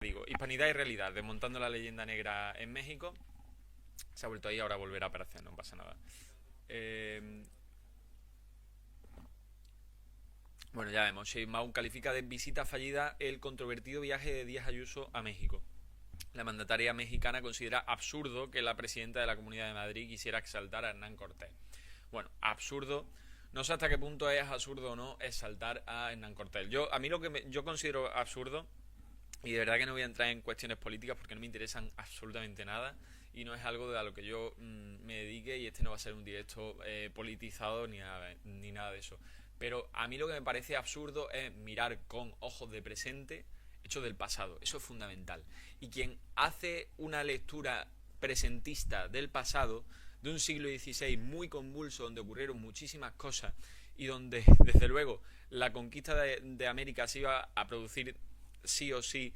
Digo, Hispanidad y realidad, desmontando la leyenda negra en México. Se ha vuelto ahí, ahora volverá a aparecer, no pasa nada. Eh, bueno, ya vemos. Sheinbaum califica de visita fallida el controvertido viaje de Díaz Ayuso a México. La mandataria mexicana considera absurdo que la presidenta de la Comunidad de Madrid quisiera exaltar a Hernán Cortés. Bueno, absurdo. No sé hasta qué punto es absurdo o no exaltar a Hernán Cortés. A mí yo considero absurdo, y de verdad que no voy a entrar en cuestiones políticas porque no me interesan absolutamente nada y no es algo a lo que yo me dedique, y este no va a ser un directo politizado ni nada de eso. Pero a mí lo que me parece absurdo es mirar con ojos de presente hechos del pasado. Eso es fundamental. Y quien hace una lectura presentista del pasado, de un siglo XVI muy convulso, donde ocurrieron muchísimas cosas y donde, desde luego, la conquista de América se iba a producir sí o sí,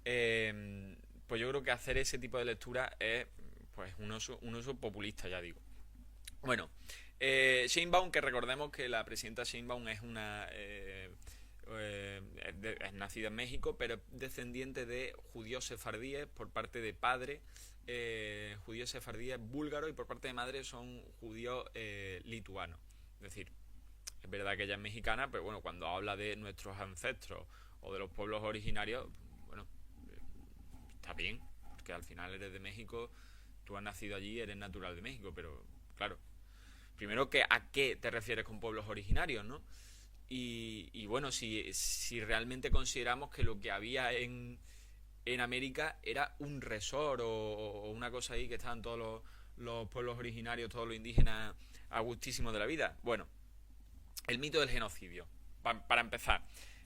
pues yo creo que hacer ese tipo de lectura es pues un uso populista, ya digo. Bueno, Sheinbaum, que recordemos que la presidenta Sheinbaum es una es nacida en México, pero es descendiente de judíos sefardíes por parte de padre, judíos sefardíes búlgaros, y por parte de madre son judíos lituanos. Es decir, es verdad que ella es mexicana, pero bueno, cuando habla de nuestros ancestros o de los pueblos originarios, bueno, está bien, porque al final eres de México, tú has nacido allí, eres natural de México, pero claro, primero que a qué te refieres con pueblos originarios, ¿no? Y bueno, si realmente consideramos que lo que había en América era un resort o una cosa ahí que estaban todos los pueblos originarios, todos los indígenas a gustísimo de la vida. Bueno, el mito del genocidio. Para empezar,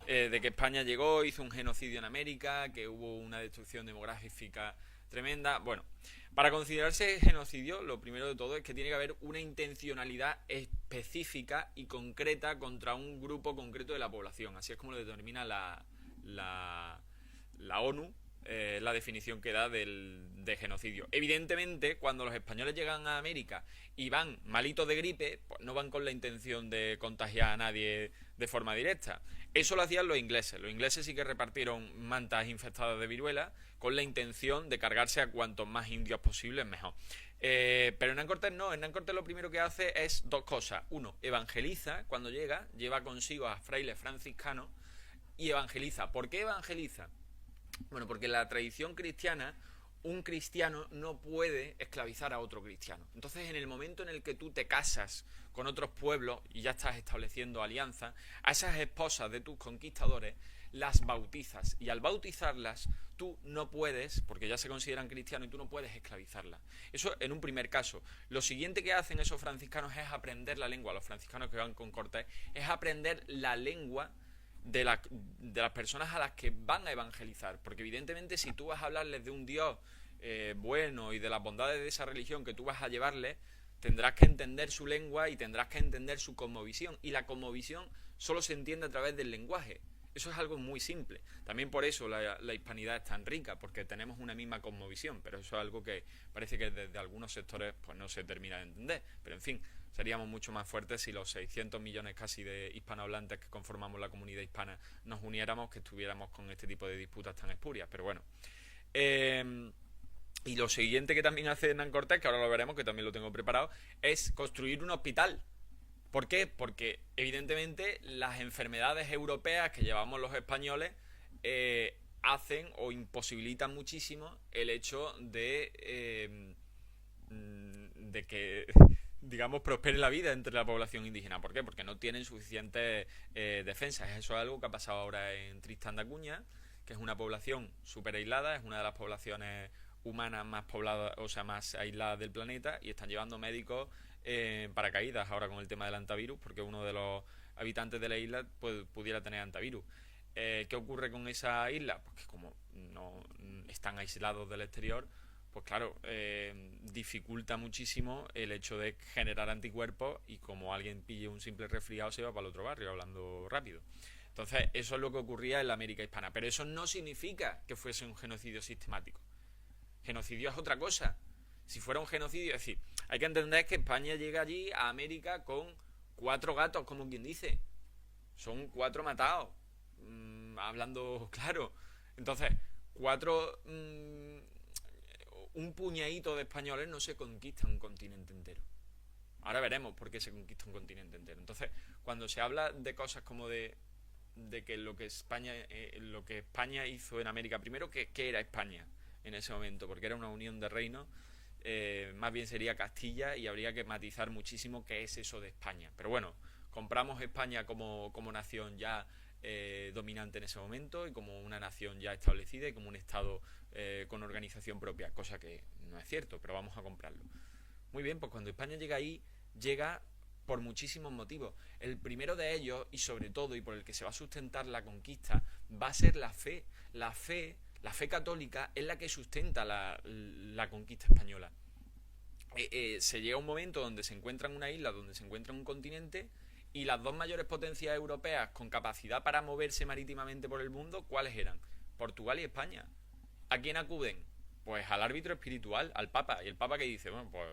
de que España llegó, hizo un genocidio en América, que hubo una destrucción demográfica tremenda. Bueno, para considerarse genocidio, lo primero de todo es que tiene que haber una intencionalidad específica y concreta contra un grupo concreto de la población. Así es como lo determina la ONU, la definición que da de genocidio. Evidentemente, cuando los españoles llegan a América y van malitos de gripe, pues no van con la intención de contagiar a nadie de forma directa. Eso lo hacían los ingleses. Los ingleses sí que repartieron mantas infectadas de viruela con la intención de cargarse a cuantos más indios posibles, mejor. Pero Hernán Cortés no. Hernán Cortés lo primero que hace es dos cosas. Uno, evangeliza cuando llega, lleva consigo a frailes franciscanos y evangeliza. ¿Por qué evangeliza? Bueno, porque en la tradición cristiana, un cristiano no puede esclavizar a otro cristiano. Entonces, en el momento en el que tú te casas con otros pueblos y ya estás estableciendo alianza, a esas esposas de tus conquistadores las bautizas. Y al bautizarlas, tú no puedes, porque ya se consideran cristianos, y tú no puedes esclavizarlas. Eso en un primer caso. Lo siguiente que hacen esos franciscanos es aprender la lengua. Los franciscanos que van con Cortés es aprender la lengua de las personas a las que van a evangelizar. Porque evidentemente si tú vas a hablarles de un Dios bueno y de las bondades de esa religión que tú vas a llevarles, tendrás que entender su lengua y tendrás que entender su cosmovisión. Y la cosmovisión solo se entiende a través del lenguaje. Eso es algo muy simple. También por eso la hispanidad es tan rica, porque tenemos una misma cosmovisión, pero eso es algo que parece que desde algunos sectores pues no se termina de entender. Pero en fin, seríamos mucho más fuertes si los 600 millones casi de hispanohablantes que conformamos la comunidad hispana nos uniéramos, que estuviéramos con este tipo de disputas tan espurias. Pero bueno. Y lo siguiente que también hace Hernán Cortés, que ahora lo veremos, que también lo tengo preparado, es construir un hospital. ¿Por qué? Porque evidentemente las enfermedades europeas que llevamos los españoles hacen o imposibilitan muchísimo el hecho de que, digamos, prospere la vida entre la población indígena. ¿Por qué? Porque no tienen suficientes defensas. Eso es algo que ha pasado ahora en Tristán de Acuña, que es una población súper aislada, es una de las poblaciones humanas más pobladas, o sea, más aisladas del planeta, y están llevando médicos paracaídas ahora con el tema del antivirus, porque uno de los habitantes de la isla pudiera tener antivirus. ¿Qué ocurre con esa isla? Pues que como no están aislados del exterior, pues claro, dificulta muchísimo el hecho de generar anticuerpos, y como alguien pille un simple resfriado se va para el otro barrio, hablando rápido. Entonces, eso es lo que ocurría en la América hispana. Pero eso no significa que fuese un genocidio sistemático. Genocidio es otra cosa. Si fuera un genocidio, es decir, hay que entender que España llega allí a América con 4 gatos, como quien dice. Son 4 matados. Hablando claro. Entonces, un puñadito de españoles no se conquista un continente entero. Ahora veremos por qué se conquista un continente entero. Entonces, cuando se habla de cosas como de que lo que España hizo en América, primero, ¿qué era España en ese momento? Porque era una unión de reinos, más bien sería Castilla, y habría que matizar muchísimo qué es eso de España. Pero bueno, compramos España como nación ya dominante en ese momento, y como una nación ya establecida, y como un estado con organización propia, cosa que no es cierto, pero vamos a comprarlo. Muy bien, pues cuando España llega ahí, llega por muchísimos motivos. El primero de ellos, y sobre todo, y por el que se va a sustentar la conquista, va a ser la fe. La fe católica es la que sustenta la conquista española. Se llega a un momento donde se encuentra en una isla, donde se encuentra en un continente, y las dos mayores potencias europeas con capacidad para moverse marítimamente por el mundo, ¿cuáles eran? Portugal y España. ¿A quién acuden? Pues al árbitro espiritual, al Papa. Y el Papa que dice, bueno, pues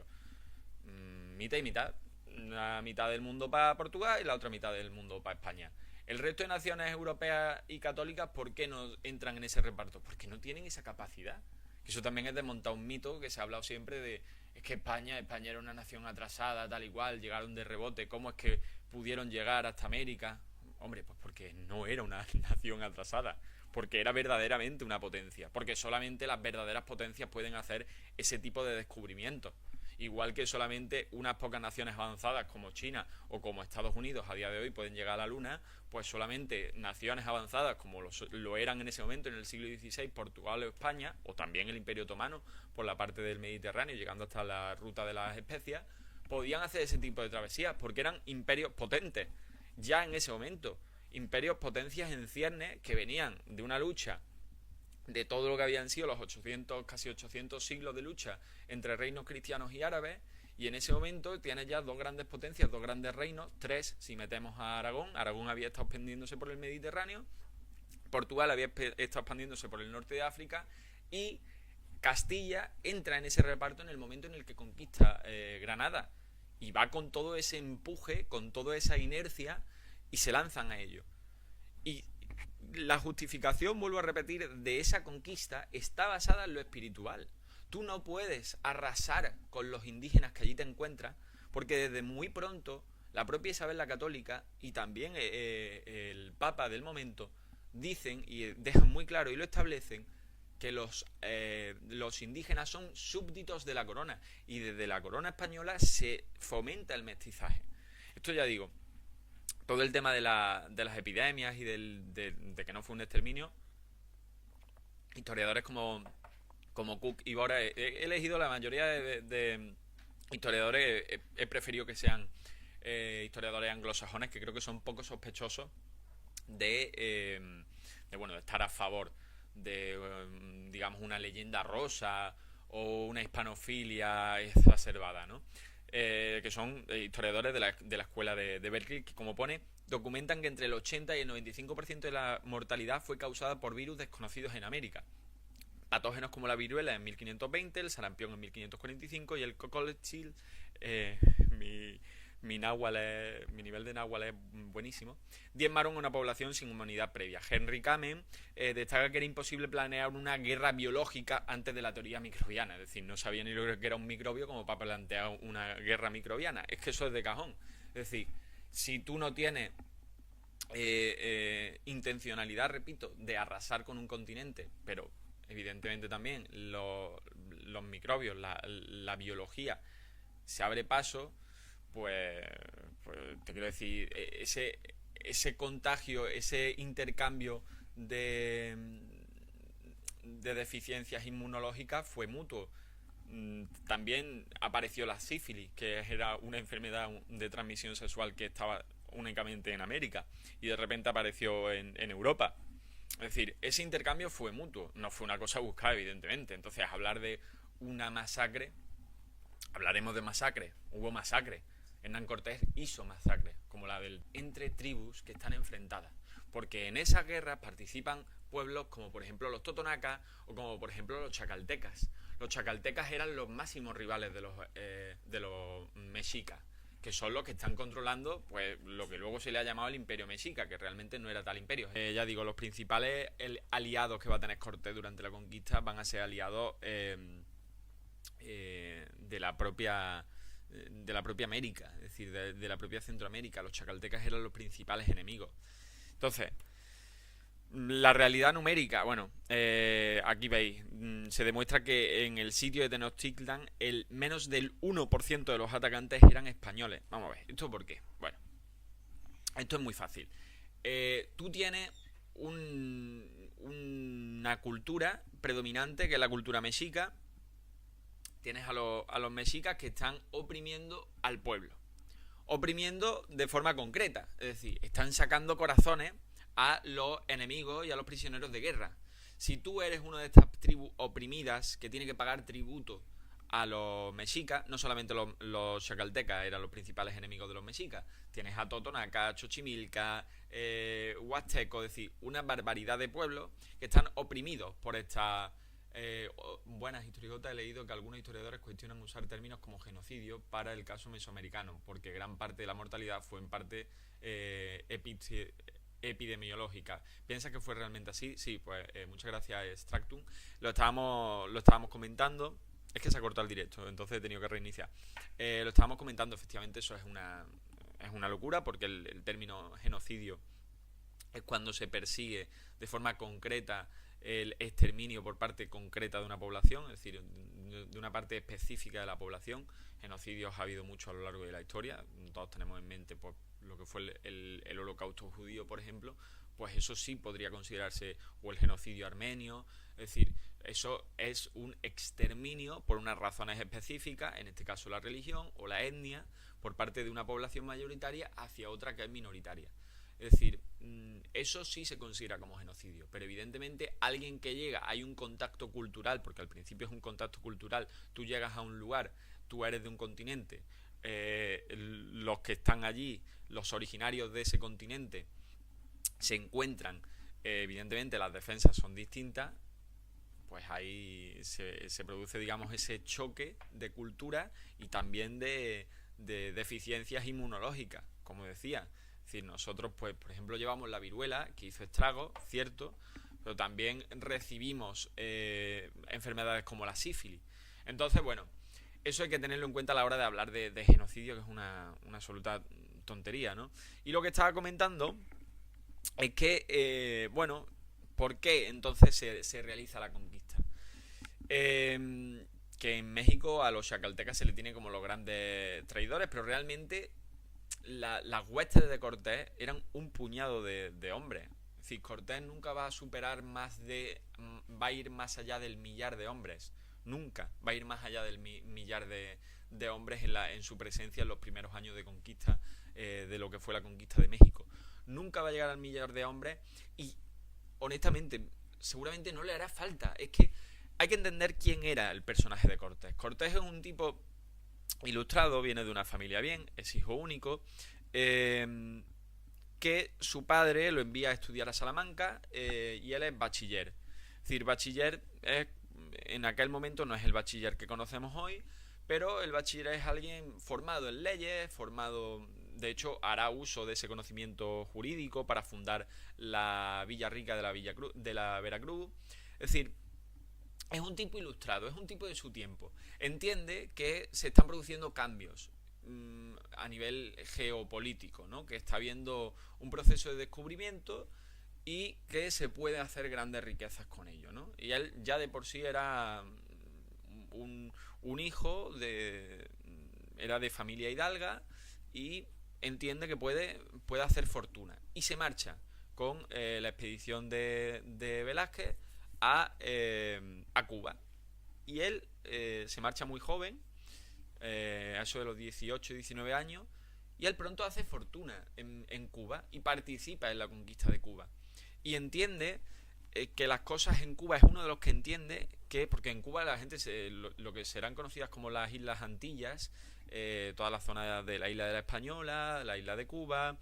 mitad y mitad. La mitad del mundo para Portugal y la otra mitad del mundo para España. El resto de naciones europeas y católicas, ¿por qué no entran en ese reparto? Porque no tienen esa capacidad. Eso también es desmontar un mito que se ha hablado siempre de es que España era una nación atrasada, tal y cual, llegaron de rebote, ¿cómo es que pudieron llegar hasta América? Hombre, pues porque no era una nación atrasada, porque era verdaderamente una potencia, porque solamente las verdaderas potencias pueden hacer ese tipo de descubrimientos. Igual que solamente unas pocas naciones avanzadas como China o como Estados Unidos a día de hoy pueden llegar a la Luna, pues solamente naciones avanzadas como lo eran en ese momento en el siglo XVI Portugal o España, o también el Imperio Otomano por la parte del Mediterráneo llegando hasta la ruta de las especias, podían hacer ese tipo de travesías porque eran imperios potentes ya en ese momento, imperios potencias en ciernes que venían de una lucha de todo lo que habían sido los casi 800 siglos de lucha entre reinos cristianos y árabes, y en ese momento tienes ya dos grandes potencias, dos grandes reinos, tres si metemos a Aragón. Aragón había estado expandiéndose por el Mediterráneo, Portugal había estado expandiéndose por el norte de África, y Castilla entra en ese reparto en el momento en el que conquista Granada, y va con todo ese empuje, con toda esa inercia, y se lanzan a ello. Y la justificación, vuelvo a repetir, de esa conquista está basada en lo espiritual. Tú no puedes arrasar con los indígenas que allí te encuentras, porque desde muy pronto la propia Isabel la Católica y también el Papa del momento dicen y dejan muy claro y lo establecen que los indígenas son súbditos de la corona, y desde la corona española se fomenta el mestizaje. Esto ya digo, todo el tema de las epidemias y de que no fue un exterminio, historiadores como Cook y Bora, he elegido la mayoría de historiadores, he preferido que sean historiadores anglosajones, que creo que son poco sospechosos de estar a favor de, digamos, una leyenda rosa o una hispanofilia exacerbada, ¿no? Que son historiadores de la escuela de Berkeley, que, como pone, documentan que entre el 80 y el 95% de la mortalidad fue causada por virus desconocidos en América. Patógenos como la viruela en 1520, el sarampión en 1545 y el cocolechil, mi nivel de náhuatl es buenísimo, diezmaron una población sin humanidad previa. Henry Kamen destaca que era imposible planear una guerra biológica antes de la teoría microbiana, es decir, no sabía ni lo que era un microbio como para plantear una guerra microbiana. Es que eso es de cajón. Es decir, si tú no tienes intencionalidad, repito, de arrasar con un continente, pero evidentemente también los microbios, la biología se abre paso, pues te quiero decir, ese contagio, ese intercambio de deficiencias inmunológicas fue mutuo. También apareció la sífilis, que era una enfermedad de transmisión sexual que estaba únicamente en América y de repente apareció en Europa. Es decir, ese intercambio fue mutuo, no fue una cosa buscada, evidentemente. Entonces, hablar de una masacre, hablaremos de masacre, hubo masacre. Hernán Cortés hizo masacres, como la del entre tribus que están enfrentadas, porque en esas guerras participan pueblos como por ejemplo los totonacas o como por ejemplo los chacaltecas. Los chacaltecas eran los máximos rivales de los mexicas, que son los que están controlando pues lo que luego se le ha llamado el Imperio Mexica, que realmente no era tal imperio. Ya digo, los principales aliados que va a tener Cortés durante la conquista van a ser aliados de la propia América, es decir, de la propia Centroamérica. Los chacaltecas eran los principales enemigos. Entonces, la realidad numérica, bueno, aquí veis, se demuestra que en el sitio de Tenochtitlan el menos del 1% de los atacantes eran españoles. Vamos a ver, ¿esto por qué? Bueno, esto es muy fácil. Tú tienes una cultura predominante, que es la cultura mexica. Tienes a los mexicas que están oprimiendo al pueblo. Oprimiendo de forma concreta, es decir, están sacando corazones a los enemigos y a los prisioneros de guerra. Si tú eres una de estas tribus oprimidas que tiene que pagar tributo a los mexicas, no solamente los chacaltecas eran los principales enemigos de los mexicas, tienes a Totonaca, Xochimilca, Huasteco, es decir, una barbaridad de pueblos que están oprimidos por estas buenas historietas. He leído que algunos historiadores cuestionan usar términos como genocidio para el caso mesoamericano, porque gran parte de la mortalidad fue en parte epidemiológica. ¿Piensas que fue realmente así? Sí, pues muchas gracias, Extractum. Lo estábamos comentando. Es que se ha cortado el directo, entonces he tenido que reiniciar. Lo estábamos comentando, efectivamente, eso es una locura, porque el término genocidio es cuando se persigue de forma concreta el exterminio por parte concreta de una población, es decir, de una parte específica de la población. Genocidios ha habido mucho a lo largo de la historia, todos tenemos en mente pues, lo que fue el holocausto judío, por ejemplo, pues eso sí podría considerarse, o el genocidio armenio, es decir, eso es un exterminio por unas razones específicas, en este caso la religión o la etnia, por parte de una población mayoritaria hacia otra que es minoritaria. Es decir, eso sí se considera como genocidio, pero evidentemente alguien que llega, hay un contacto cultural, porque al principio es un contacto cultural, tú llegas a un lugar, tú eres de un continente, los que están allí, los originarios de ese continente, se encuentran, evidentemente las defensas son distintas, pues ahí se produce, digamos, ese choque de cultura y también de deficiencias inmunológicas, como decía. Es decir, nosotros, pues, por ejemplo, llevamos la viruela, que hizo estragos, cierto, pero también recibimos enfermedades como la sífilis. Entonces, bueno, eso hay que tenerlo en cuenta a la hora de hablar de genocidio, que es una absoluta tontería, ¿no? Y lo que estaba comentando es que, bueno, ¿por qué entonces se realiza la conquista? Que en México a los chacaltecas se le tiene como los grandes traidores, pero realmente las huestes de Cortés eran un puñado de hombres. Es decir, Cortés nunca va a superar va a ir más allá del millar de hombres. Nunca va a ir más allá del millar de hombres en su presencia en los primeros años de conquista de lo que fue la conquista de México. Nunca va a llegar al millar de hombres y, honestamente, seguramente no le hará falta. Es que hay que entender quién era el personaje de Cortés. Cortés es un tipo ilustrado, viene de una familia bien, es hijo único, que su padre lo envía a estudiar a Salamanca y él es bachiller. Es decir, bachiller en aquel momento no es el bachiller que conocemos hoy, pero el bachiller es alguien formado en leyes, de hecho hará uso de ese conocimiento jurídico para fundar la Villa Rica de la Veracruz. Es decir, es un tipo ilustrado, es un tipo de su tiempo. Entiende que se están produciendo cambios a nivel geopolítico, ¿no? Que está habiendo un proceso de descubrimiento y que se puede hacer grandes riquezas con ello, ¿no? Y él ya de por sí era un hijo era de familia hidalga y entiende que puede hacer fortuna. Y se marcha con la expedición de Velázquez a Cuba. Y él se marcha muy joven, a eso de los 18, 19 años, y él pronto hace fortuna en Cuba y participa en la conquista de Cuba. Y entiende que las cosas en Cuba, es uno de los que entiende que, porque en Cuba la gente, lo que serán conocidas como las Islas Antillas, toda la zona de la isla de la Española, la isla de Cuba,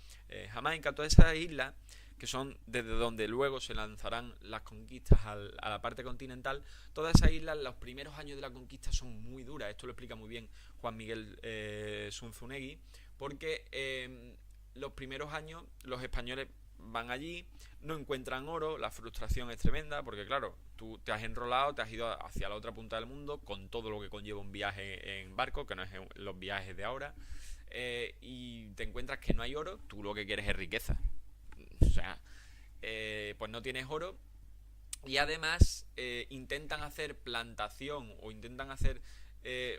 Jamaica, todas esas islas, que son desde donde luego se lanzarán las conquistas a la parte continental, todas esas islas, los primeros años de la conquista son muy duras. Esto lo explica muy bien Juan Miguel Zunzunegui, porque los primeros años los españoles van allí, no encuentran oro, la frustración es tremenda, porque claro, tú te has enrolado, te has ido hacia la otra punta del mundo, con todo lo que conlleva un viaje en barco, que no es los viajes de ahora, y te encuentras que no hay oro, tú lo que quieres es riqueza. O sea, pues no tienes oro, y además intentan hacer plantación o intentan hacer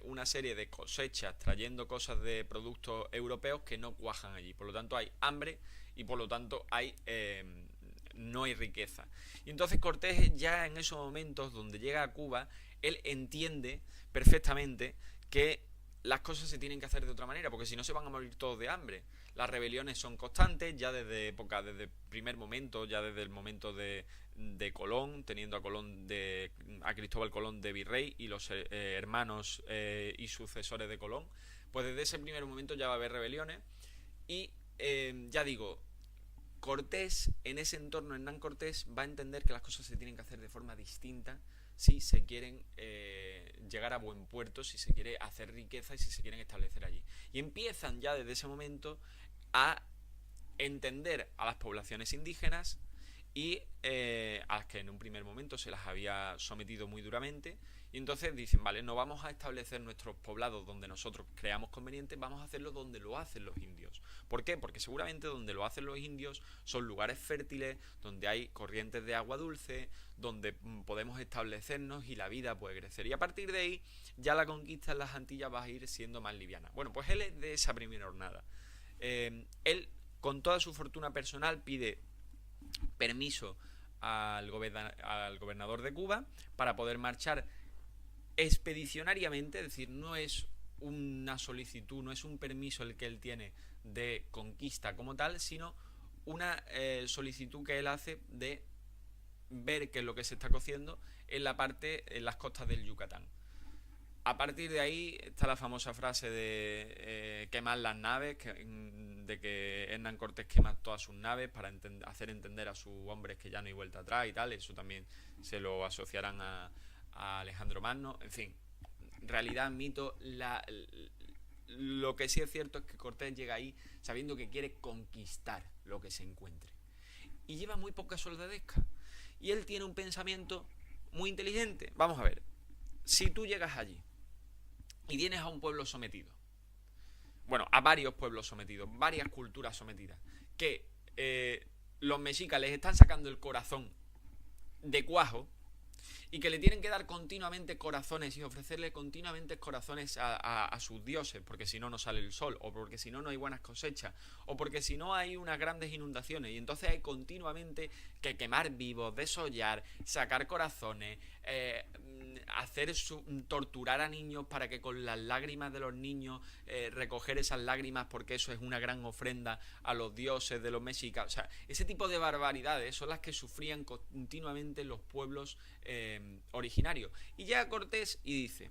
una serie de cosechas trayendo cosas de productos europeos que no cuajan allí. Por lo tanto hay hambre y por lo tanto no hay riqueza. Y entonces Cortés, ya en esos momentos donde llega a Cuba, él entiende perfectamente que las cosas se tienen que hacer de otra manera, porque si no se van a morir todos de hambre. Las rebeliones son constantes, ya desde el primer momento, ya desde el momento de Colón, teniendo a Cristóbal Colón de virrey y los hermanos y sucesores de Colón. Pues desde ese primer momento ya va a haber rebeliones. Y ya digo, Cortés, en ese entorno, Hernán Cortés va a entender que las cosas se tienen que hacer de forma distinta si se quieren llegar a buen puerto, si se quiere hacer riqueza y si se quieren establecer allí. Y empiezan ya desde ese momento a entender a las poblaciones indígenas y a las que en un primer momento se las había sometido muy duramente, y entonces dicen, vale, no vamos a establecer nuestros poblados donde nosotros creamos conveniente, vamos a hacerlo donde lo hacen los indios. ¿Por qué? Porque seguramente donde lo hacen los indios son lugares fértiles, donde hay corrientes de agua dulce, donde podemos establecernos y la vida puede crecer. Y a partir de ahí ya la conquista en las Antillas va a ir siendo más liviana. Bueno, pues él es de esa primera jornada. Él, con toda su fortuna personal, pide permiso al gobernador de Cuba para poder marchar expedicionariamente, es decir, no es una solicitud, no es un permiso el que él tiene de conquista como tal, sino una solicitud que él hace de ver qué es lo que se está cociendo en las costas del Yucatán. A partir de ahí está la famosa frase de quemar las naves, de que Hernán Cortés quema todas sus naves para hacer entender a sus hombres que ya no hay vuelta atrás y tal. Eso también se lo asociarán a Alejandro Magno. En fin, realidad, mito. Lo que sí es cierto es que Cortés llega ahí sabiendo que quiere conquistar lo que se encuentre. Y lleva muy poca soldadesca. Y él tiene un pensamiento muy inteligente. Vamos a ver, si tú llegas allí y tienes a un pueblo sometido, bueno, a varios pueblos sometidos, varias culturas sometidas, que los mexicas les están sacando el corazón de cuajo y que le tienen que dar continuamente corazones y ofrecerle continuamente corazones a sus dioses, porque si no, no sale el sol, o porque si no, no hay buenas cosechas, o porque si no hay unas grandes inundaciones, y entonces hay continuamente que quemar vivos, desollar, sacar corazones, torturar a niños para que con las lágrimas de los niños recoger esas lágrimas, porque eso es una gran ofrenda a los dioses de los mexicas. O sea, ese tipo de barbaridades son las que sufrían continuamente los pueblos originarios. Y llega Cortés y dice,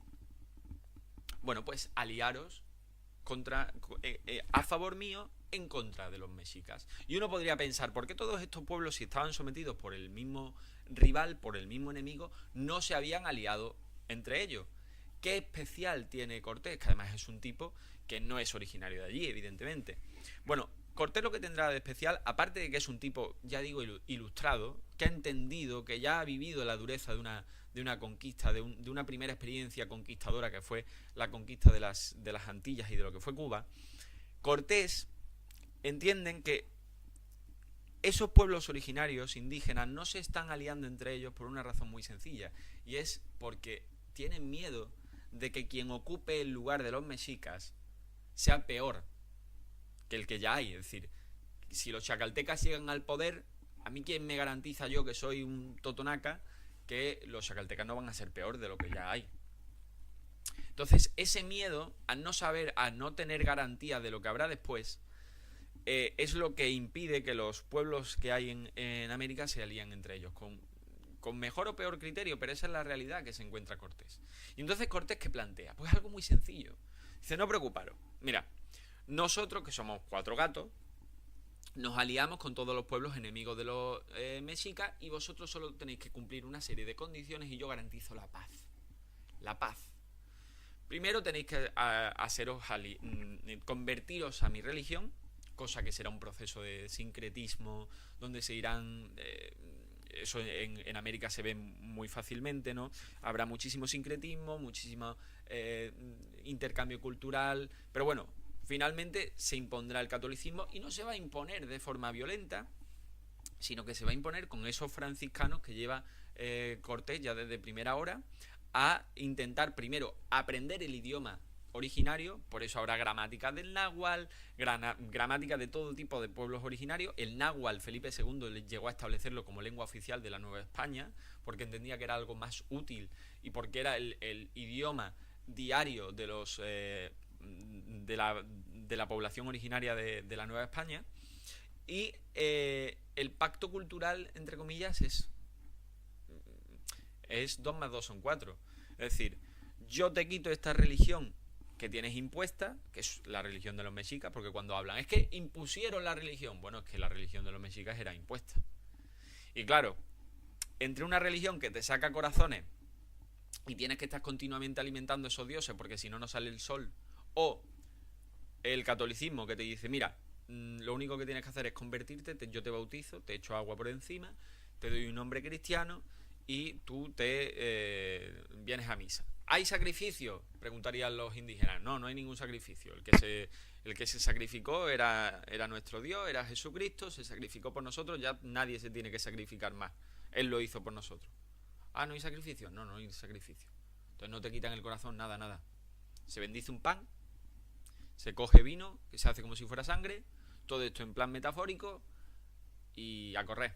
bueno, pues aliaros a favor mío en contra de los mexicas. Y uno podría pensar, ¿por qué todos estos pueblos, si estaban sometidos por el mismo rival, por el mismo enemigo, no se habían aliado entre ellos? ¿Qué especial tiene Cortés? Que además es un tipo que no es originario de allí, evidentemente. Bueno, Cortés lo que tendrá de especial, aparte de que es un tipo, ya digo, ilustrado, que ha entendido, que ya ha vivido la dureza de una conquista, de una primera experiencia conquistadora que fue la conquista de las Antillas y de lo que fue Cuba, Cortés entienden que esos pueblos originarios indígenas no se están aliando entre ellos por una razón muy sencilla, y es porque tienen miedo de que quien ocupe el lugar de los mexicas sea peor que el que ya hay. Es decir, si los chacaltecas llegan al poder, a mí quién me garantiza yo, que soy un totonaca, que los chacaltecas no van a ser peor de lo que ya hay. Entonces, ese miedo a no saber, a no tener garantía de lo que habrá después, es lo que impide que los pueblos que hay en América se alíen entre ellos, con mejor o peor criterio, pero esa es la realidad que se encuentra Cortés. Y entonces Cortés, ¿qué plantea? Pues algo muy sencillo. Dice, no preocuparos, mira, nosotros, que somos 4 gatos, nos aliamos con todos los pueblos enemigos de los mexicas, y vosotros solo tenéis que cumplir una serie de condiciones y yo garantizo la paz. La paz. primero tenéis que convertiros a mi religión, cosa que será un proceso de sincretismo, donde se irán... eso en América se ve muy fácilmente, ¿no? Habrá muchísimo sincretismo, muchísimo intercambio cultural, pero bueno, finalmente se impondrá el catolicismo y no se va a imponer de forma violenta, sino que se va a imponer con esos franciscanos que lleva Cortés ya desde primera hora a intentar primero aprender el idioma originario, por eso habrá gramáticas del náhuatl, gramáticas de todo tipo de pueblos originarios. El náhuatl Felipe II llegó a establecerlo como lengua oficial de la Nueva España, porque entendía que era algo más útil y porque era el idioma diario de los de la población originaria de la Nueva España. Y el pacto cultural, entre comillas, es 2 más 2 son 4. Es decir, yo te quito esta religión que tienes impuesta, que es la religión de los mexicas, porque cuando hablan, es que impusieron la religión. Bueno, es que la religión de los mexicas era impuesta. Y claro, entre una religión que te saca corazones y tienes que estar continuamente alimentando esos dioses porque si no, no sale el sol, o el catolicismo que te dice, mira, lo único que tienes que hacer es convertirte, yo te bautizo, te echo agua por encima, te doy un nombre cristiano y tú te vienes a misa. ¿Hay sacrificio? Preguntarían los indígenas. No, no hay ningún sacrificio. El que se sacrificó era nuestro Dios, era Jesucristo, se sacrificó por nosotros, ya nadie se tiene que sacrificar más. Él lo hizo por nosotros. Ah, ¿no hay sacrificio? No, no hay sacrificio. Entonces no te quitan el corazón, nada, nada. Se bendice un pan, se coge vino, que se hace como si fuera sangre, todo esto en plan metafórico y a correr.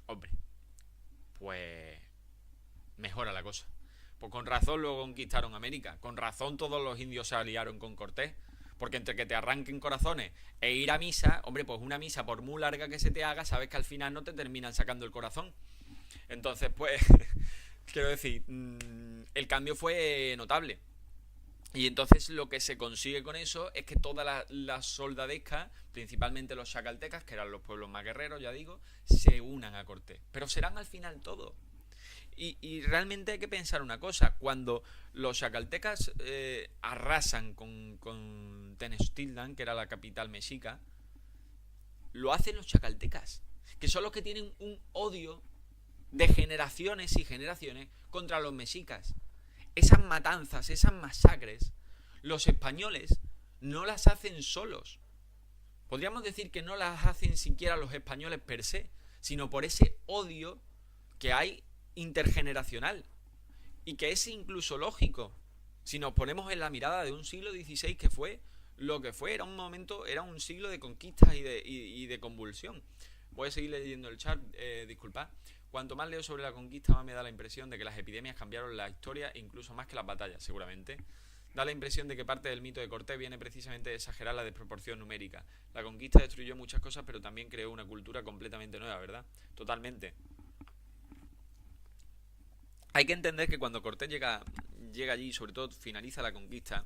Hombre, pues mejora la cosa. Pues con razón luego conquistaron América. Con razón todos los indios se aliaron con Cortés. Porque entre que te arranquen corazones e ir a misa, hombre, pues una misa por muy larga que se te haga, sabes que al final no te terminan sacando el corazón. Entonces, pues, quiero decir, el cambio fue notable. Y entonces lo que se consigue con eso es que toda la soldadesca, principalmente los chacaltecas, que eran los pueblos más guerreros, ya digo, se unan a Cortés. Pero serán al final todos. Y realmente hay que pensar una cosa. Cuando los chacaltecas arrasan con Tenochtitlan, que era la capital mexica, lo hacen los chacaltecas, que son los que tienen un odio de generaciones y generaciones contra los mexicas. Esas matanzas, esas masacres, los españoles no las hacen solos. Podríamos decir que no las hacen siquiera los españoles per se, sino por ese odio que hay intergeneracional y que es incluso lógico si nos ponemos en la mirada de un siglo XVI que fue lo que fue. Era un momento, era un siglo de conquistas y de convulsión. Voy a seguir leyendo el chat, disculpad. Cuanto más leo sobre la conquista, más me da la impresión de que las epidemias cambiaron la historia, incluso más que las batallas, seguramente. Da la impresión de que parte del mito de Cortés viene precisamente de exagerar la desproporción numérica. La conquista destruyó muchas cosas, pero también creó una cultura completamente nueva, ¿verdad? Totalmente. Hay que entender que cuando Cortés llega allí y sobre todo finaliza la conquista,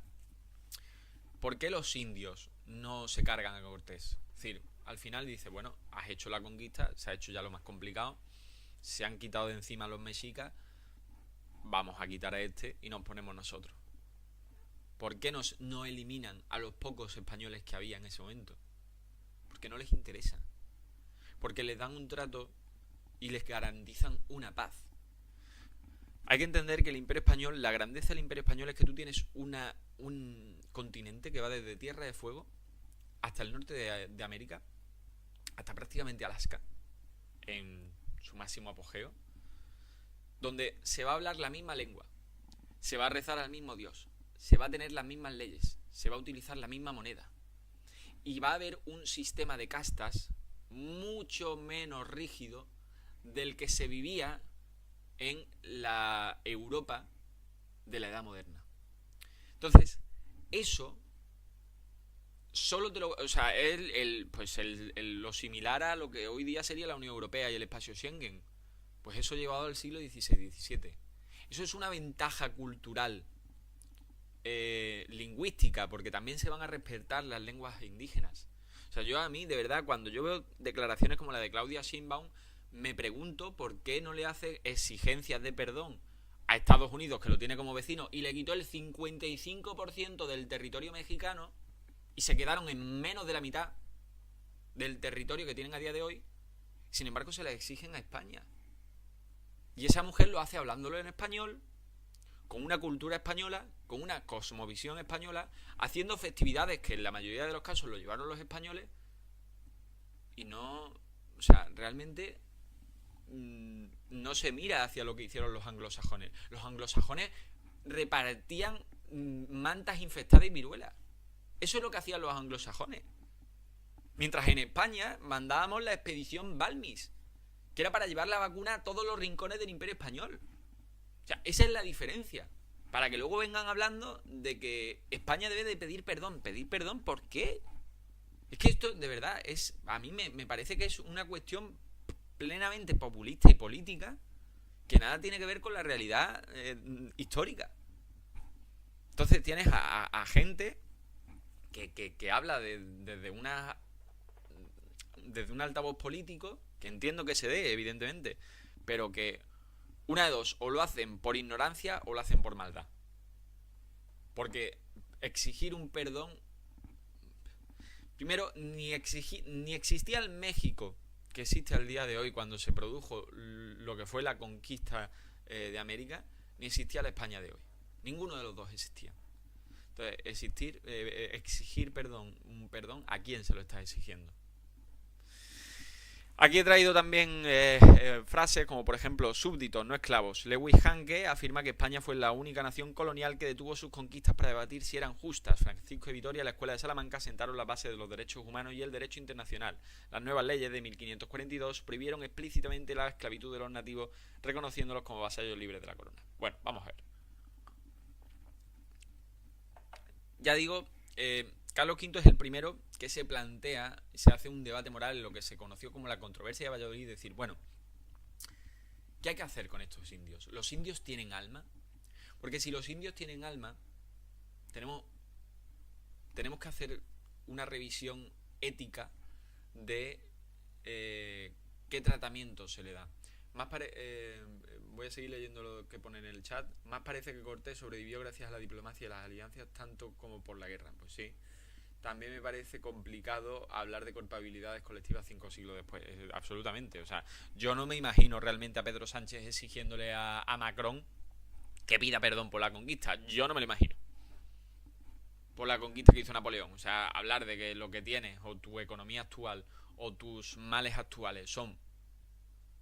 ¿por qué los indios no se cargan a Cortés? Es decir, al final dice, bueno, has hecho la conquista, se ha hecho ya lo más complicado, se han quitado de encima a los mexicas, vamos a quitar a este y nos ponemos nosotros. ¿Por qué no eliminan a los pocos españoles que había en ese momento? Porque no les interesa. Porque les dan un trato y les garantizan una paz. Hay que entender que el Imperio Español, la grandeza del Imperio Español es que tú tienes un continente que va desde Tierra de Fuego hasta el norte de América, hasta prácticamente Alaska, en su máximo apogeo, donde se va a hablar la misma lengua, se va a rezar al mismo Dios, se va a tener las mismas leyes, se va a utilizar la misma moneda y va a haber un sistema de castas mucho menos rígido del que se vivía en la Europa de la Edad Moderna. Entonces, eso solo te lo... O sea, lo similar a lo que hoy día sería la Unión Europea y el espacio Schengen. Pues eso llevado al siglo XVI-XVII. Eso es una ventaja cultural, lingüística, porque también se van a respetar las lenguas indígenas. O sea, yo a mí, de verdad, cuando yo veo declaraciones como la de Claudia Sheinbaum, me pregunto por qué no le hace exigencias de perdón a Estados Unidos, que lo tiene como vecino, y le quitó el 55% del territorio mexicano, y se quedaron en menos de la mitad del territorio que tienen a día de hoy. Sin embargo, se la exigen a España. Y esa mujer lo hace hablándolo en español, con una cultura española, con una cosmovisión española, haciendo festividades que en la mayoría de los casos lo llevaron los españoles, y no, o sea, realmente no se mira hacia lo que hicieron los anglosajones. Los anglosajones repartían mantas infectadas y viruelas. Eso es lo que hacían los anglosajones. Mientras en España mandábamos la expedición Balmis, que era para llevar la vacuna a todos los rincones del Imperio Español. O sea, esa es la diferencia. Para que luego vengan hablando de que España debe de pedir perdón. ¿Pedir perdón por qué? Es que esto, de verdad, a mí me parece que es una cuestión plenamente populista y política que nada tiene que ver con la realidad histórica. Entonces tienes a gente que habla desde un altavoz político, que entiendo que se dé, evidentemente, pero que una de dos, o lo hacen por ignorancia o lo hacen por maldad. Porque exigir un perdón... Primero, ni existía el México que existe al día de hoy cuando se produjo lo que fue la conquista de América, ni existía la España de hoy. Ninguno de los dos existía. Entonces, exigir un perdón, ¿a quién se lo está exigiendo? Aquí he traído también frases como, por ejemplo, súbditos, no esclavos. Lewis Hanke afirma que España fue la única nación colonial que detuvo sus conquistas para debatir si eran justas. Francisco de Vitoria y la Escuela de Salamanca sentaron las bases de los derechos humanos y el derecho internacional. Las nuevas leyes de 1542 prohibieron explícitamente la esclavitud de los nativos, reconociéndolos como vasallos libres de la corona. Bueno, vamos a ver. Ya digo... Carlos V es el primero que se plantea, se hace un debate moral en lo que se conoció como la controversia de Valladolid, decir, bueno, ¿qué hay que hacer con estos indios? ¿Los indios tienen alma? Porque si los indios tienen alma, tenemos que hacer una revisión ética de qué tratamiento se le da. Voy a seguir leyendo lo que pone en el chat. Más parece que Cortés sobrevivió gracias a la diplomacia y las alianzas tanto como por la guerra. Pues sí. También me parece complicado hablar de culpabilidades colectivas 5 siglos después. Absolutamente. O sea, yo no me imagino realmente a Pedro Sánchez exigiéndole a Macron que pida perdón por la conquista. Yo no me lo imagino. Por la conquista que hizo Napoleón. O sea, hablar de que lo que tienes o tu economía actual o tus males actuales son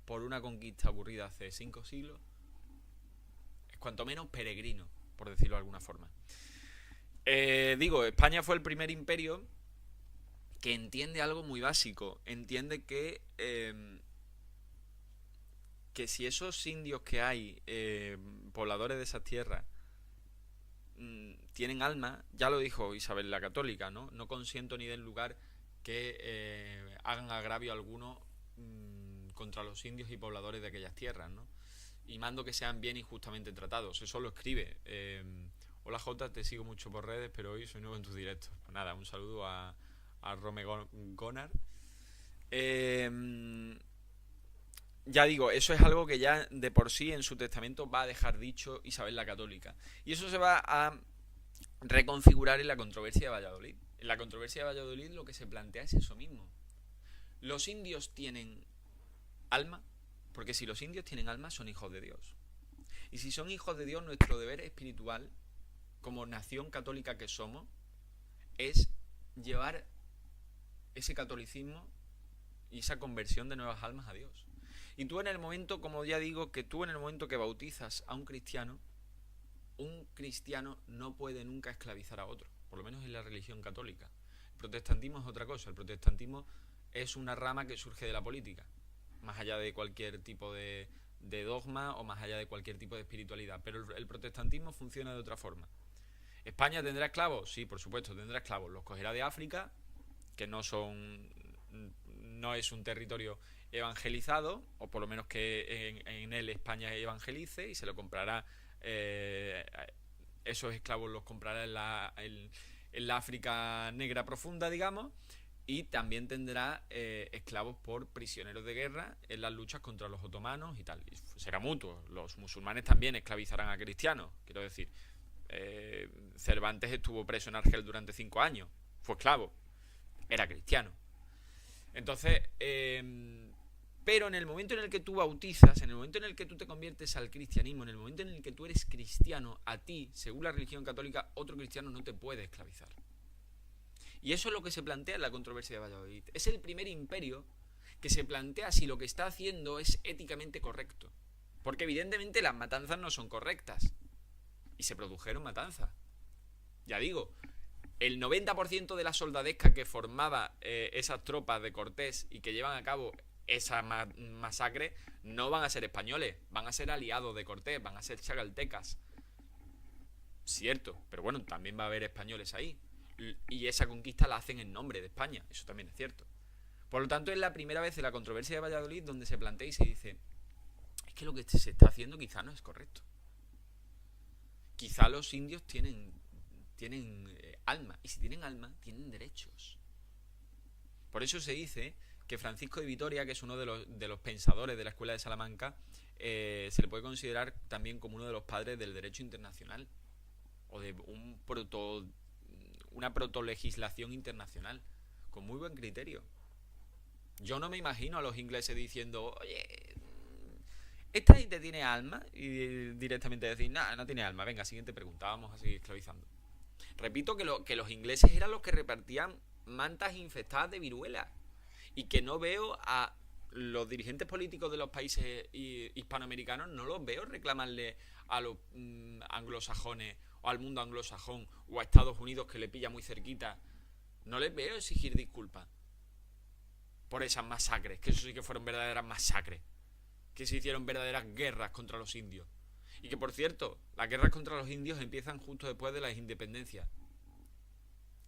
por una conquista ocurrida hace 5 siglos, es cuanto menos peregrino, por decirlo de alguna forma. España fue el primer imperio que entiende algo muy básico. Entiende que si esos indios que hay, pobladores de esas tierras, tienen alma, ya lo dijo Isabel la Católica, ¿no? No consiento ni den lugar que hagan agravio alguno contra los indios y pobladores de aquellas tierras, ¿no? Y mando que sean bien injustamente tratados. Eso lo escribe. Hola Jota, te sigo mucho por redes, pero hoy soy nuevo en tus directos. Pues nada, un saludo a Rome Gonar. Ya digo, eso es algo que ya de por sí en su testamento va a dejar dicho Isabel la Católica. Y eso se va a reconfigurar en la controversia de Valladolid. En la controversia de Valladolid lo que se plantea es eso mismo. Los indios tienen alma, porque si los indios tienen alma son hijos de Dios. Y si son hijos de Dios, nuestro deber espiritual como nación católica que somos es llevar ese catolicismo y esa conversión de nuevas almas a Dios. Y tú en el momento, como ya digo, que tú en el momento que bautizas a un cristiano no puede nunca esclavizar a otro, por lo menos en la religión católica. El protestantismo es otra cosa. El protestantismo es una rama que surge de la política, más allá de cualquier tipo de dogma o más allá de cualquier tipo de espiritualidad. Pero el protestantismo funciona de otra forma. ¿España tendrá esclavos? Sí, por supuesto, tendrá esclavos. Los cogerá de África, que no es un territorio evangelizado, o por lo menos que en él España evangelice, y se lo comprará, esos esclavos los comprará en la África negra profunda, digamos, y también tendrá esclavos por prisioneros de guerra en las luchas contra los otomanos y tal. Y será mutuo. Los musulmanes también esclavizarán a cristianos. Quiero decir, Cervantes estuvo preso en Argel durante 5 años. Fue esclavo. Era cristiano. Entonces, pero en el momento en el que tú bautizas, en el momento en el que tú te conviertes al cristianismo, en el momento en el que tú eres cristiano, a ti, según la religión católica, otro cristiano no te puede esclavizar. Y eso es lo que se plantea en la controversia de Valladolid. Es el primer imperio que se plantea si lo que está haciendo es éticamente correcto. Porque evidentemente las matanzas no son correctas. Y se produjeron matanzas. Ya digo, el 90% de la soldadesca que formaba esas tropas de Cortés y que llevan a cabo esa masacre no van a ser españoles, van a ser aliados de Cortés, van a ser chagaltecas. Cierto, pero bueno, también va a haber españoles ahí. Y esa conquista la hacen en nombre de España, eso también es cierto. Por lo tanto, es la primera vez en la controversia de Valladolid donde se plantea y se dice: es que lo que se está haciendo quizá no es correcto. Quizá los indios tienen alma, y si tienen alma, tienen derechos. Por eso se dice que Francisco de Vitoria, que es uno de los pensadores de la Escuela de Salamanca, se le puede considerar también como uno de los padres del derecho internacional, o de una protolegislación internacional, con muy buen criterio. Yo no me imagino a los ingleses diciendo: oye, ¿esta gente tiene alma? Y directamente decir: nada, no tiene alma, venga, siguiente pregunta, vamos a seguir esclavizando. Repito que los ingleses eran los que repartían mantas infectadas de viruela, y que no veo a los dirigentes políticos de los países hispanoamericanos, no los veo reclamarle a los anglosajones o al mundo anglosajón o a Estados Unidos, que le pilla muy cerquita, no les veo exigir disculpas por esas masacres, que eso sí que fueron verdaderas masacres, que se hicieron verdaderas guerras contra los indios. Y que, por cierto, las guerras contra los indios empiezan justo después de las independencias.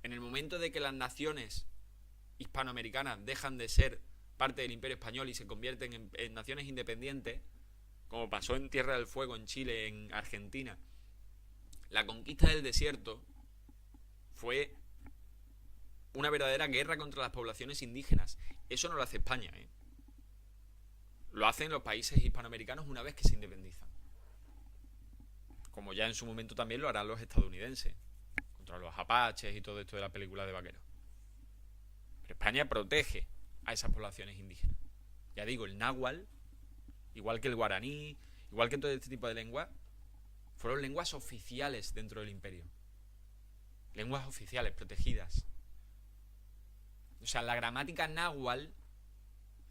En el momento de que las naciones hispanoamericanas dejan de ser parte del Imperio Español y se convierten en naciones independientes, como pasó en Tierra del Fuego, en Chile, en Argentina, la conquista del desierto fue una verdadera guerra contra las poblaciones indígenas. Eso no lo hace España, ¿eh? Lo hacen los países hispanoamericanos una vez que se independizan. Como ya en su momento también lo harán los estadounidenses, contra los apaches y todo esto de la película de vaqueros. Pero España protege a esas poblaciones indígenas. Ya digo, el náhuatl, igual que el guaraní, igual que todo este tipo de lenguas, fueron lenguas oficiales dentro del imperio. Lenguas oficiales, protegidas. O sea, la gramática náhuatl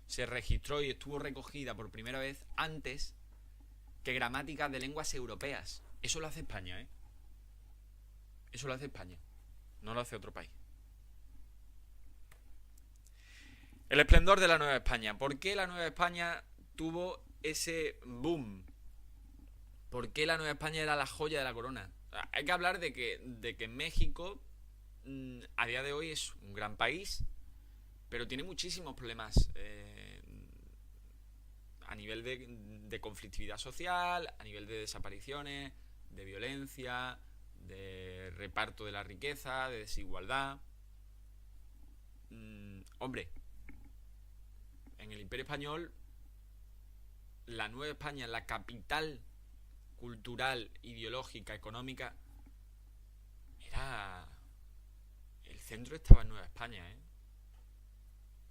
se registró y estuvo recogida por primera vez antes que gramáticas de lenguas europeas. Eso lo hace España, ¿eh? Eso lo hace España, no lo hace otro país. El esplendor de la Nueva España. ¿Por qué la Nueva España tuvo ese boom? ¿Por qué la Nueva España era la joya de la corona? Hay que hablar de que México a día de hoy es un gran país, pero tiene muchísimos problemas a nivel de conflictividad social, a nivel de desapariciones, de violencia, de reparto de la riqueza, de desigualdad. Hombre, en el Imperio Español, la Nueva España, la capital cultural, ideológica, económica, era... El centro estaba en Nueva España, ¿eh?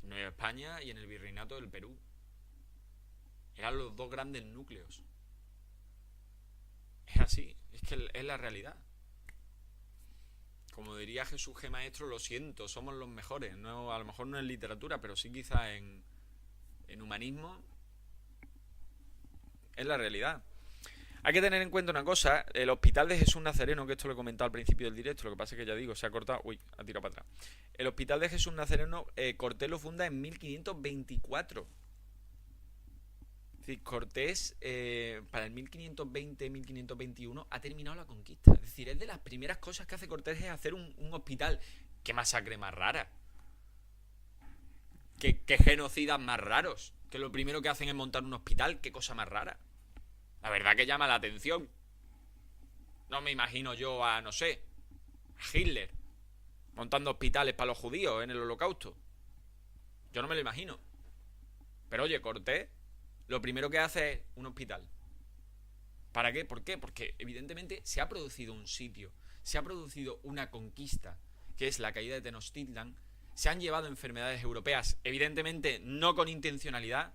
En Nueva España y en el Virreinato del Perú. Eran los dos grandes núcleos. Es así, es que es la realidad. Como diría Jesús G. Maestro, lo siento, somos los mejores. No, a lo mejor no en literatura, pero sí quizá en humanismo. Es la realidad. Hay que tener en cuenta una cosa: el Hospital de Jesús Nazareno, que esto lo he comentado al principio del directo, lo que pasa es que ya digo, se ha cortado, ha tirado para atrás. El Hospital de Jesús Nazareno, Cortés lo funda en 1524. Es decir, Cortés para el 1520-1521 ha terminado la conquista. Es decir, es de las primeras cosas que hace Cortés es hacer un hospital. ¡Qué masacre más rara! ¡Qué genocidas más raros! Que lo primero que hacen es montar un hospital. ¡Qué cosa más rara! La verdad que llama la atención. No me imagino yo a, no sé, a Hitler montando hospitales para los judíos en el Holocausto. Yo no me lo imagino. Pero oye, Cortés lo primero que hace es un hospital. ¿Para qué? ¿Por qué? Porque evidentemente se ha producido un sitio, se ha producido una conquista, que es la caída de Tenochtitlan. Se han llevado enfermedades europeas, evidentemente no con intencionalidad,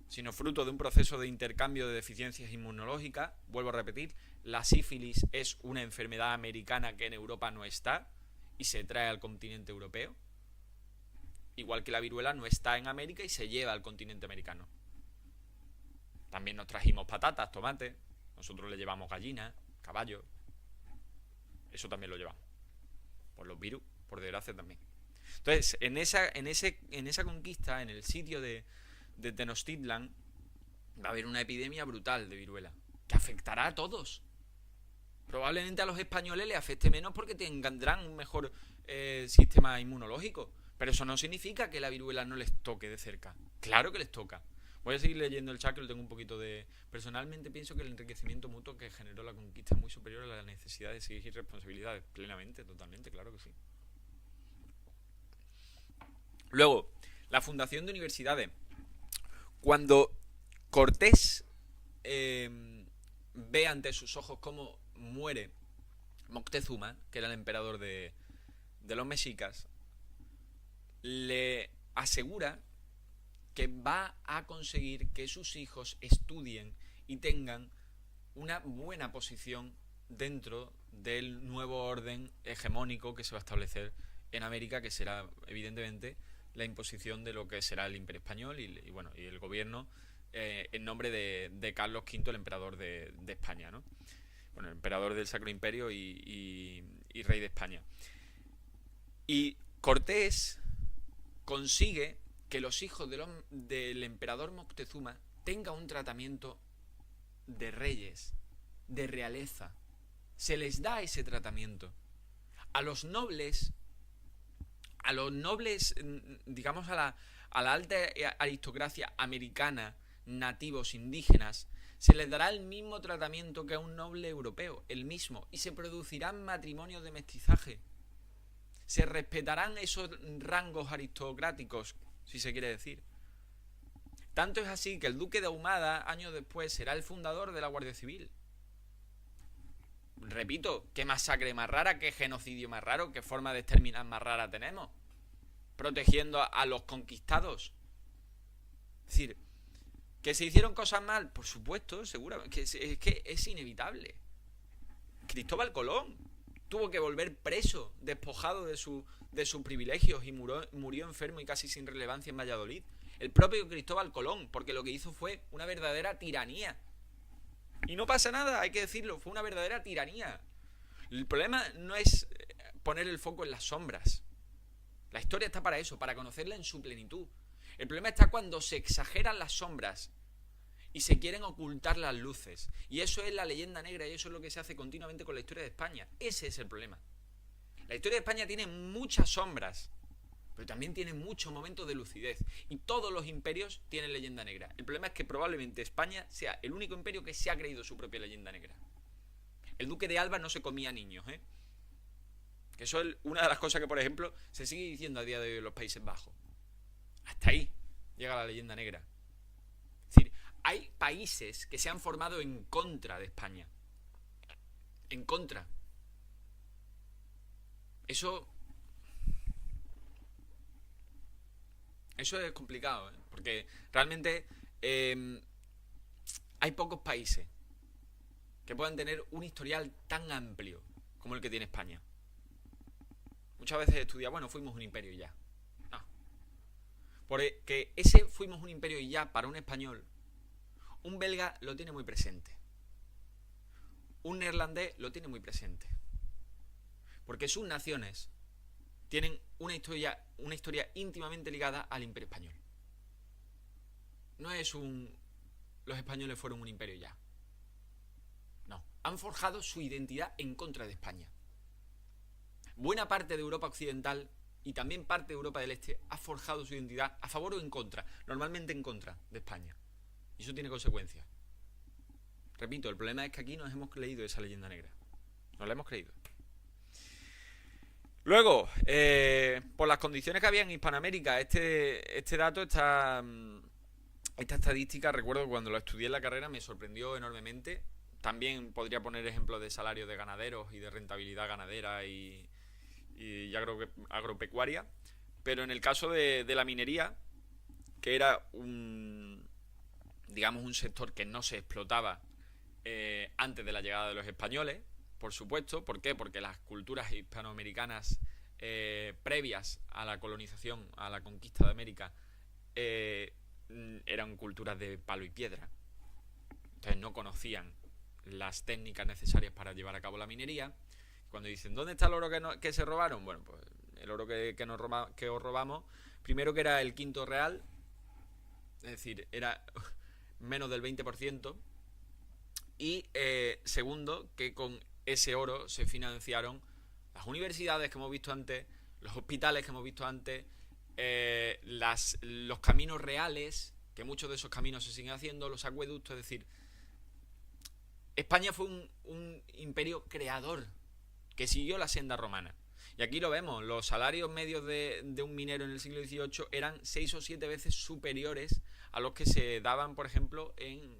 sino fruto de un proceso de intercambio de deficiencias inmunológicas. Vuelvo a repetir, la sífilis es una enfermedad americana que en Europa no está y se trae al continente europeo. Igual que la viruela no está en América y se lleva al continente americano. También nos trajimos patatas, tomates, nosotros le llevamos gallinas, caballos. Eso también lo llevamos. Por los virus, por desgracia también. Entonces, en esa conquista, en el sitio de Tenochtitlan, va a haber una epidemia brutal de viruela, que afectará a todos. Probablemente a los españoles les afecte menos porque tendrán un mejor sistema inmunológico. Pero eso no significa que la viruela no les toque de cerca. Claro que les toca. Voy a seguir leyendo el chat, que lo tengo un poquito de... Personalmente pienso que el enriquecimiento mutuo que generó la conquista es muy superior a la necesidad de exigir responsabilidades. Plenamente, totalmente, claro que sí. Luego, la fundación de universidades. Cuando Cortés ve ante sus ojos cómo muere Moctezuma, que era el emperador de los mexicas, le asegura que va a conseguir que sus hijos estudien y tengan una buena posición dentro del nuevo orden hegemónico que se va a establecer en América, que será evidentemente la imposición de lo que será el Imperio Español y el gobierno en nombre de Carlos V, el emperador de España, ¿no? Bueno, el emperador del Sacro Imperio y rey de España. Y Cortés consigue que los hijos del emperador Moctezuma tengan un tratamiento de reyes, de realeza. Se les da ese tratamiento. A los nobles, digamos a la alta aristocracia americana, nativos, indígenas, se les dará el mismo tratamiento que a un noble europeo, el mismo, y se producirán matrimonios de mestizaje. Se respetarán esos rangos aristocráticos, si se quiere decir. Tanto es así que el duque de Ahumada, años después, será el fundador de la Guardia Civil. Repito, qué masacre más rara, qué genocidio más raro, qué forma de exterminar más rara tenemos. Protegiendo a los conquistados. Es decir, ¿que se hicieron cosas mal? Por supuesto, seguramente. Es que es inevitable. Cristóbal Colón tuvo que volver preso, despojado de sus privilegios, y murió enfermo y casi sin relevancia en Valladolid. El propio Cristóbal Colón, porque lo que hizo fue una verdadera tiranía. Y no pasa nada, hay que decirlo, fue una verdadera tiranía. El problema no es poner el foco en las sombras. La historia está para eso, para conocerla en su plenitud. El problema está cuando se exageran las sombras y se quieren ocultar las luces. Y eso es la leyenda negra, y eso es lo que se hace continuamente con la historia de España. Ese es el problema. La historia de España tiene muchas sombras, pero también tiene muchos momentos de lucidez. Y todos los imperios tienen leyenda negra. El problema es que probablemente España sea el único imperio que se ha creído su propia leyenda negra. El duque de Alba no se comía niños, ¿eh? Que eso es una de las cosas que, por ejemplo, se sigue diciendo a día de hoy en los Países Bajos. Hasta ahí llega la leyenda negra. Es decir, hay países que se han formado en contra de España. En contra. Eso es complicado, ¿eh? Porque realmente hay pocos países que puedan tener un historial tan amplio como el que tiene España. Muchas veces estudia, bueno, fuimos un imperio y ya. No. Porque ese fuimos un imperio y ya para un español, un belga lo tiene muy presente. Un neerlandés lo tiene muy presente. Porque sus naciones tienen una historia íntimamente ligada al Imperio Español. No es los españoles fueron un imperio ya. No, han forjado su identidad en contra de España. Buena parte de Europa Occidental y también parte de Europa del Este ha forjado su identidad a favor o en contra, normalmente en contra de España. Y eso tiene consecuencias. Repito, el problema es que aquí nos hemos creído esa leyenda negra. Nos la hemos creído. Luego, por las condiciones que había en Hispanoamérica, este dato, esta estadística, recuerdo que cuando lo estudié en la carrera me sorprendió enormemente. También podría poner ejemplos de salarios de ganaderos y de rentabilidad ganadera y agropecuaria. Pero en el caso de la minería, que era digamos, un sector que no se explotaba antes de la llegada de los españoles, por supuesto. ¿Por qué? Porque las culturas hispanoamericanas previas a la colonización, a la conquista de América, eh, eran culturas de palo y piedra. Entonces no conocían las técnicas necesarias para llevar a cabo la minería. Cuando dicen, ¿dónde está el oro que se robaron? Bueno, pues el oro que os robamos, primero que era el quinto real, es decir, era menos del 20%, y segundo, que con ese oro se financiaron las universidades que hemos visto antes, los hospitales que hemos visto antes, los caminos reales, que muchos de esos caminos se siguen haciendo, los acueductos. Es decir, España fue un imperio creador que siguió la senda romana. Y aquí lo vemos, los salarios medios de un minero en el siglo XVIII eran 6 o 7 veces superiores a los que se daban, por ejemplo, en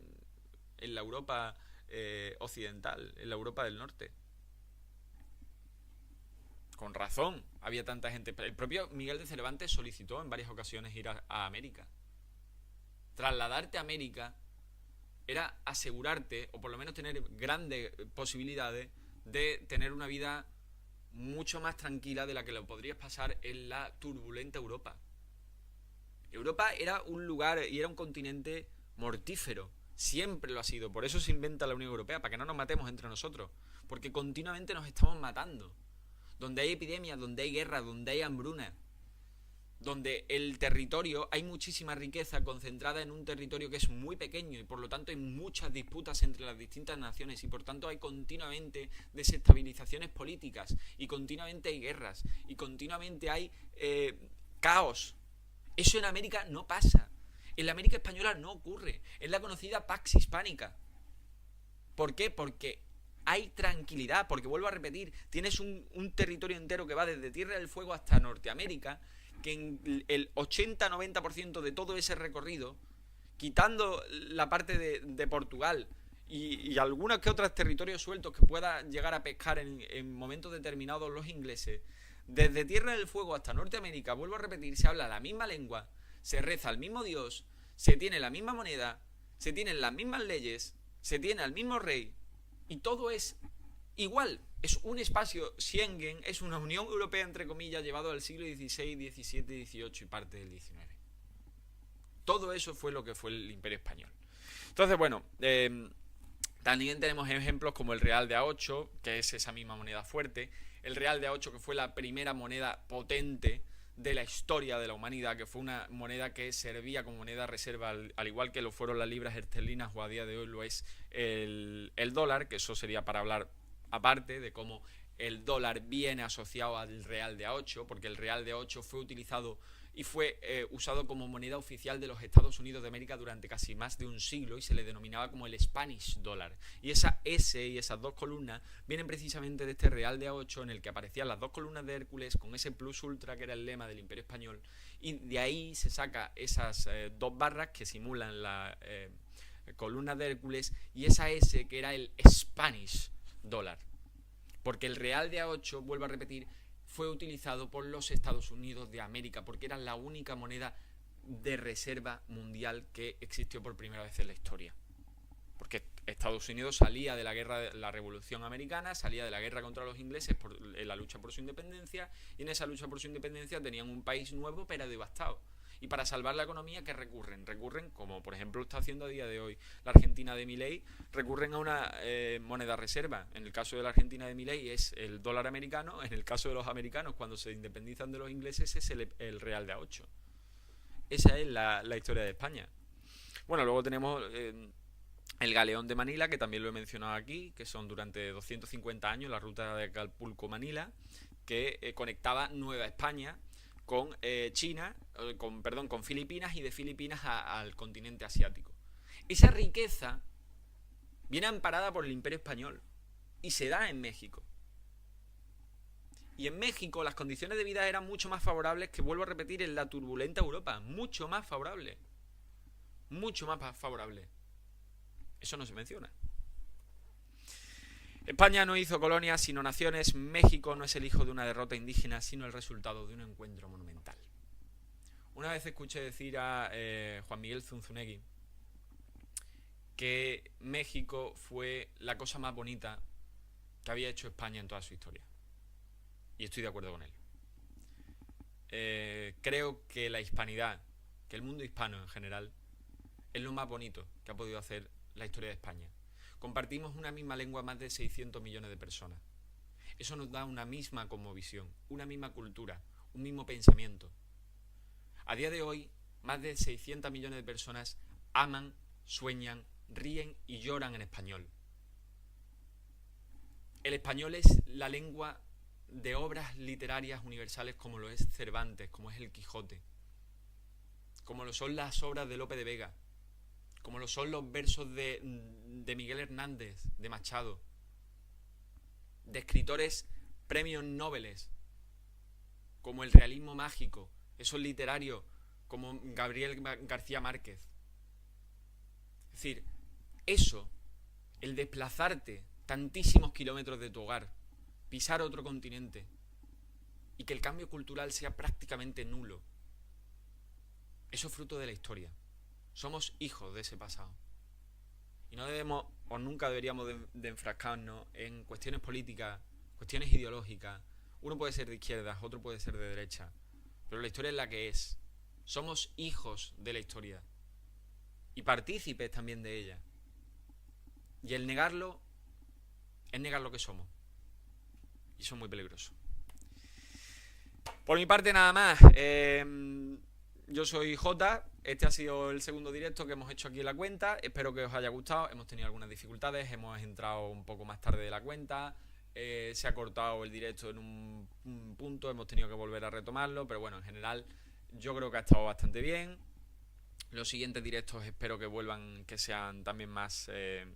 la Europa occidental, en la Europa del norte. Con razón, había tanta gente. El propio Miguel de Cervantes solicitó en varias ocasiones ir a América. Trasladarte a América era asegurarte, o por lo menos tener grandes posibilidades de tener una vida mucho más tranquila de la que lo podrías pasar en la turbulenta Europa. Europa era un lugar y era un continente mortífero. Siempre lo ha sido. Por eso se inventa la Unión Europea, para que no nos matemos entre nosotros. Porque continuamente nos estamos matando. Donde hay epidemias, donde hay guerra, donde hay hambruna, donde el territorio, hay muchísima riqueza concentrada en un territorio que es muy pequeño y por lo tanto hay muchas disputas entre las distintas naciones y por tanto hay continuamente desestabilizaciones políticas y continuamente hay guerras y continuamente hay caos. Eso en América no pasa. En la América española no ocurre. Es la conocida Pax Hispánica. ¿Por qué? Porque hay tranquilidad, porque vuelvo a repetir, tienes un territorio entero que va desde Tierra del Fuego hasta Norteamérica, que en el 80-90% de todo ese recorrido, quitando la parte de Portugal y algunos que otros territorios sueltos que pueda llegar a pescar en momentos determinados los ingleses, desde Tierra del Fuego hasta Norteamérica, vuelvo a repetir, se habla la misma lengua, se reza al mismo Dios, se tiene la misma moneda, se tienen las mismas leyes, se tiene al mismo rey, y todo es igual. Es un espacio Schengen, es una Unión Europea, entre comillas, llevado al siglo XVI, XVII, XVIII y parte del XIX. Todo eso fue lo que fue el Imperio Español. Entonces, bueno, también tenemos ejemplos como el Real de A8, que es esa misma moneda fuerte. El Real de A8, que fue la primera moneda potente de la historia de la humanidad, que fue una moneda que servía como moneda reserva, al igual que lo fueron las libras esterlinas o a día de hoy lo es el dólar, que eso sería para hablar aparte de cómo el dólar viene asociado al Real de A8, porque el Real de A8 fue utilizado y fue usado como moneda oficial de los Estados Unidos de América durante casi más de un siglo y se le denominaba como el Spanish Dollar. Y esa S y esas dos columnas vienen precisamente de este Real de A8 en el que aparecían las dos columnas de Hércules con ese plus ultra que era el lema del Imperio Español, y de ahí se saca esas dos barras que simulan la columna de Hércules y esa S que era el Spanish Dollar. Porque el Real de A8, vuelvo a repetir, fue utilizado por los Estados Unidos de América, porque era la única moneda de reserva mundial que existió por primera vez en la historia. Porque Estados Unidos salía de la guerra de la Revolución Americana, salía de la guerra contra los ingleses en la lucha por su independencia, y en esa lucha por su independencia tenían un país nuevo pero devastado. Y para salvar la economía, ¿qué recurren? Recurren, como por ejemplo está haciendo a día de hoy la Argentina de Milei, recurren a una moneda reserva. En el caso de la Argentina de Milei es el dólar americano, en el caso de los americanos cuando se independizan de los ingleses es el Real de A8. Esa es la historia de España. Bueno, luego tenemos el Galeón de Manila, que también lo he mencionado aquí, que son durante 250 años la ruta de Acapulco-Manila, que conectaba Nueva España con China, con Filipinas y de Filipinas al continente asiático. Esa riqueza viene amparada por el Imperio Español y se da en México. Y en México las condiciones de vida eran mucho más favorables que, vuelvo a repetir, en la turbulenta Europa. Mucho más favorable. Mucho más favorable. Eso no se menciona. España no hizo colonias sino naciones. México no es el hijo de una derrota indígena, sino el resultado de un encuentro monumental. Una vez escuché decir a Juan Miguel Zunzunegui que México fue la cosa más bonita que había hecho España en toda su historia. Y estoy de acuerdo con él. Creo que la hispanidad, que el mundo hispano en general, es lo más bonito que ha podido hacer la historia de España. Compartimos una misma lengua más de 600 millones de personas. Eso nos da una misma cosmovisión, una misma cultura, un mismo pensamiento. A día de hoy, más de 600 millones de personas aman, sueñan, ríen y lloran en español. El español es la lengua de obras literarias universales como lo es Cervantes, como es el Quijote, como lo son las obras de Lope de Vega, como lo son los versos de Miguel Hernández, de Machado, de escritores premios Nobel, como el realismo mágico, esos literarios como Gabriel García Márquez. Es decir, eso, el desplazarte tantísimos kilómetros de tu hogar, pisar otro continente y que el cambio cultural sea prácticamente nulo, eso es fruto de la historia. Somos hijos de ese pasado. Y no debemos, o nunca deberíamos de enfrascarnos en cuestiones políticas, cuestiones ideológicas. Uno puede ser de izquierdas, otro puede ser de derecha, pero la historia es la que es. Somos hijos de la historia y partícipes también de ella. Y el negarlo es negar lo que somos. Y eso es muy peligroso. Por mi parte nada más. Yo soy Jota. Este ha sido el segundo directo que hemos hecho aquí en la cuenta. Espero que os haya gustado. Hemos tenido algunas dificultades. Hemos entrado un poco más tarde de la cuenta. Se ha cortado el directo en un punto. Hemos tenido que volver a retomarlo. Pero bueno, en general yo creo que ha estado bastante bien. Los siguientes directos espero que vuelvan, que sean también más... que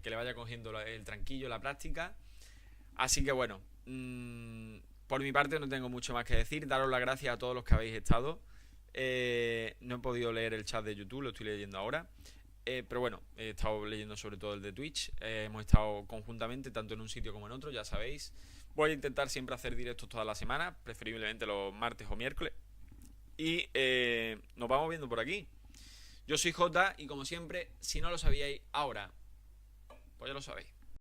le vaya cogiendo el tranquillo, la práctica. Así que bueno, por mi parte no tengo mucho más que decir. Daros las gracias a todos los que habéis estado. No he podido leer el chat de YouTube, lo estoy leyendo ahora. Pero bueno, he estado leyendo sobre todo el de Twitch. Hemos estado conjuntamente, tanto en un sitio como en otro, ya sabéis. Voy a intentar siempre hacer directos toda la semana, preferiblemente los martes o miércoles. Y nos vamos viendo por aquí. Yo soy Jota y como siempre, si no lo sabíais ahora, pues ya lo sabéis.